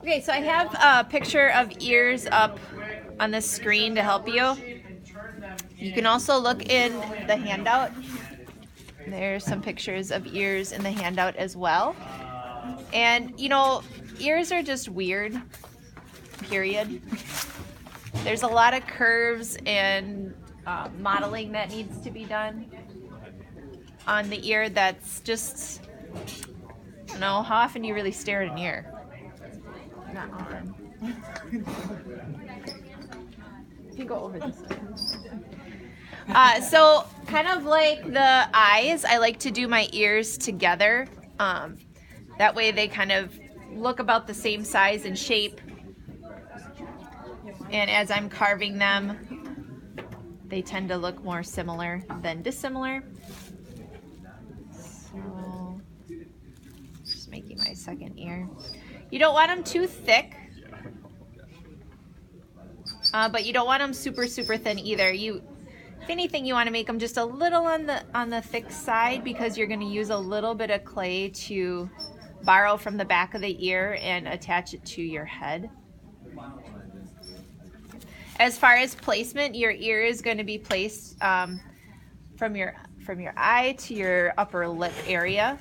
Okay, so I have a picture of ears up on the screen to help you. You can also look in the handout. There's some pictures of ears in the handout as well. And you know, ears are just weird, period. There's a lot of curves and modeling that needs to be done on the ear that's just, I don't know, how often do you really stare at an ear? Not often. You can go over this. So kind of like the eyes, I like to do my ears together. That way they kind of look about the same size and shape. And as I'm carving them, they tend to look more similar than dissimilar. So just making my second ear. You don't want them too thick, but you don't want them super thin either. If anything, you want to make them just a little on the thick side, because you're going to use a little bit of clay to borrow from the back of the ear and attach it to your head. As far as placement, your ear is going to be placed from your eye to your upper lip area,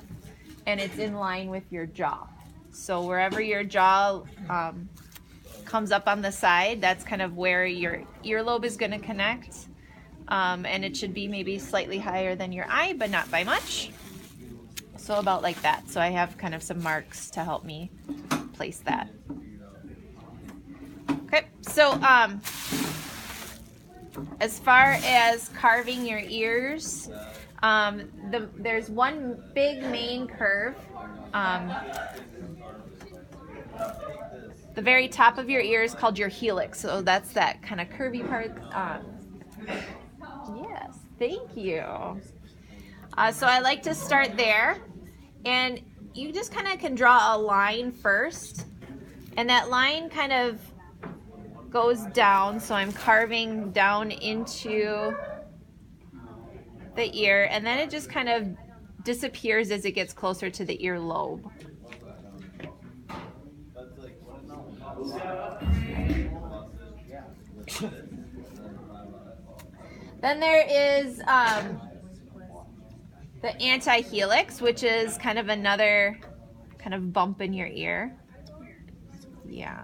and it's in line with your jaw. So wherever your jaw comes up on the side, that's kind of where your earlobe is going to connect. And it should be maybe slightly higher than your eye, but not by much. So about like that. So I have kind of some marks to help me place that. Okay, so as far as carving your ears, there's one big main curve. The very top of your ear is called your helix. So that's that kind of curvy part. Yes, thank you. So I like to start there, and you just kind of can draw a line first, and that line kind of goes down. So I'm carving down into the ear, and then it just kind of disappears as it gets closer to the earlobe. Then there is the anti-helix, which is kind of another kind of bump in your ear. Yeah.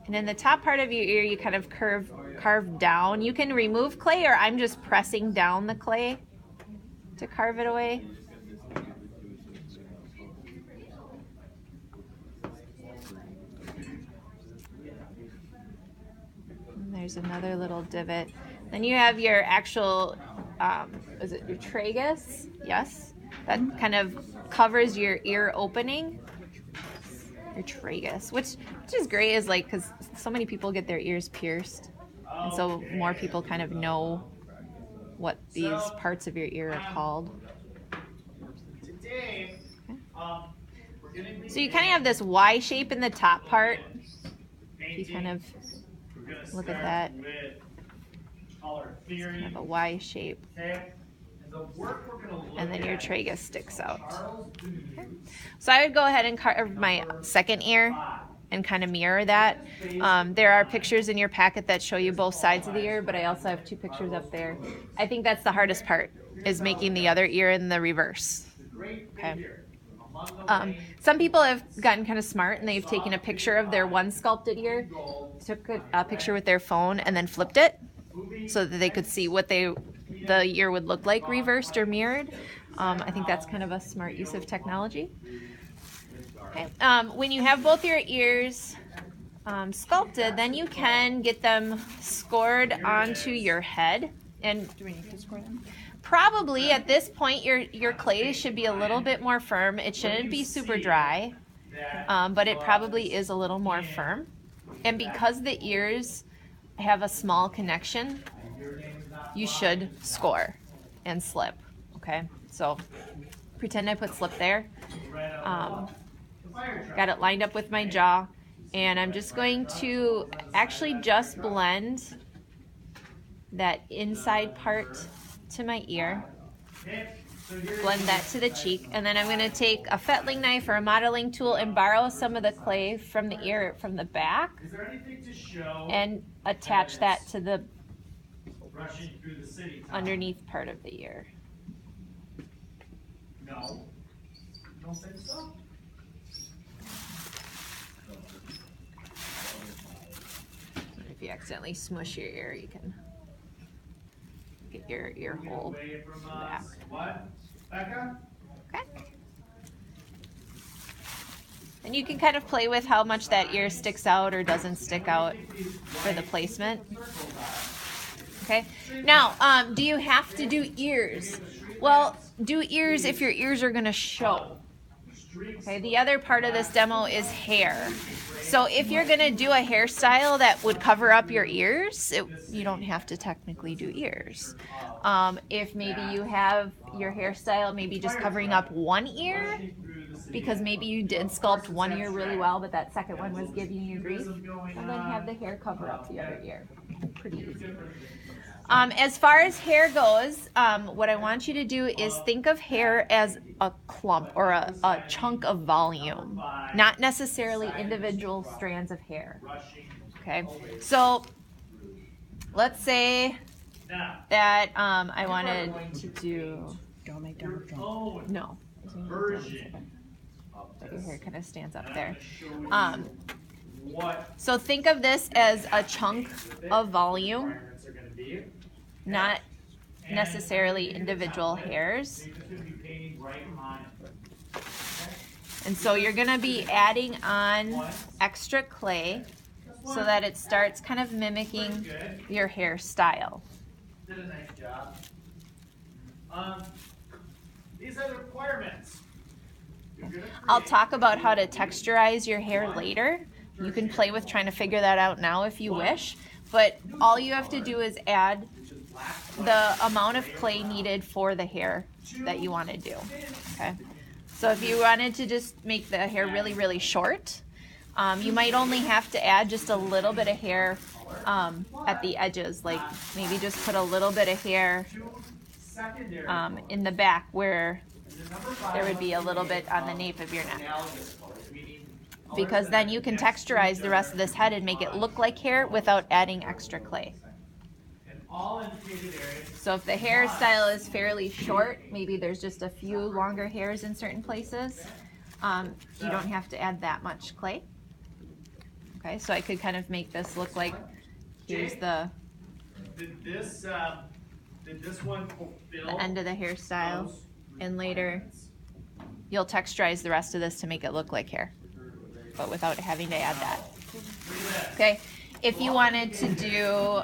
And in the top part of your ear, you kind of carve down. You can remove clay, or I'm just pressing down the clay to carve it away. There's another little divot. Then you have your actual, is it your tragus? Yes. That kind of covers your ear opening. Your tragus, which is great, is like, because so many people get their ears pierced. And so more people kind of know what these parts of your ear are called. Okay. So you kind of have this Y shape in the top part. You kind of look at that. It's kind of a Y shape. And then your tragus sticks out. Okay. So I would go ahead and carve my second ear and kind of mirror that. There are pictures in your packet that show you both sides of the ear, but I also have two pictures up there. I think that's the hardest part, is making the other ear in the reverse. Okay. Some people have gotten kind of smart, and they've taken a picture of their one sculpted ear, took a picture with their phone, and then flipped it so that they could see what the ear would look like reversed or mirrored. I think that's kind of a smart use of technology. Okay. When you have both your ears sculpted, then you can get them scored onto your head. And do we need to score them? Probably at this point your clay should be a little bit more firm. It shouldn't be super dry, but it probably is a little more firm. And because the ears have a small connection, you should score and slip. Okay, so pretend I put slip there. Got it lined up with my jaw, and I'm just going to actually just blend that inside part to my ear. blend that to the cheek, and then I'm going to take a fettling knife or a modeling tool and borrow some of the clay from the ear from the back and attach that to the underneath part of the ear. No, don't think so. If you accidentally smush your ear, you can get your ear hole back. What? Becca? Okay. And you can kind of play with how much that ear sticks out or doesn't stick out for the placement. Okay. Now, do you have to do ears? Well, do ears if your ears are going to show. Okay. The other part of this demo is hair. So if you're going to do a hairstyle that would cover up your ears, you don't have to technically do ears. If maybe you have your hairstyle maybe just covering up one ear, because maybe you did sculpt one ear really well, but that second one was giving you grief, and then have the hair cover up the other ear. Pretty easy. As far as hair goes, what I want you to do is think of hair as a clump or a chunk of volume, not necessarily individual strands of hair. Okay, so let's say that I wanted to do, no, your hair kind of stands up there. So think of this as a chunk of volume, not necessarily individual hairs. And so you're going to be adding on extra clay so that it starts kind of mimicking your hairstyle. Did a nice job. These are the requirements. I'll talk about how to texturize your hair later. You can play with trying to figure that out now if you wish, but all you have to do is add the amount of clay needed for the hair that you want to do. Okay. So if you wanted to just make the hair really, really short, you might only have to add just a little bit of hair at the edges, like maybe just put a little bit of hair in the back where there would be a little bit on the nape of your neck. Because then you can texturize the rest of this head and make it look like hair without adding extra clay. So if the hairstyle is fairly short, maybe there's just a few longer hairs in certain places, you don't have to add that much clay. Okay, so I could kind of make this look like, here's the end of the hairstyle, and later you'll texturize the rest of this to make it look like hair, but without having to add that. Okay, if you wanted to do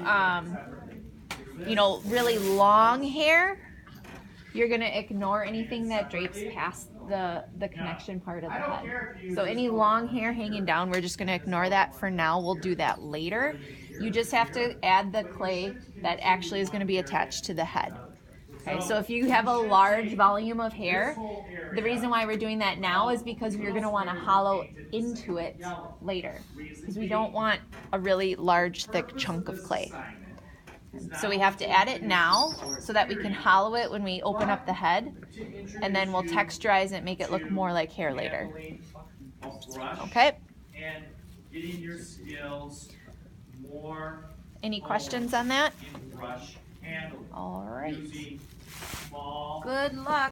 you know, really long hair, you're going to ignore anything that drapes past the connection part of the head. So any long hair hanging down, we're just going to ignore that for now. We'll do that later. You just have to add the clay that actually is going to be attached to the head. Okay, so if you have a large volume of hair, the reason why we're doing that now is because we're going to want to hollow into it later, because we don't want a really large, thick chunk of clay. So we have to add it now so that we can hollow it when we open up the head, and then we'll texturize it and make it look more like hair later. Okay? Any questions on that? All right. Good luck.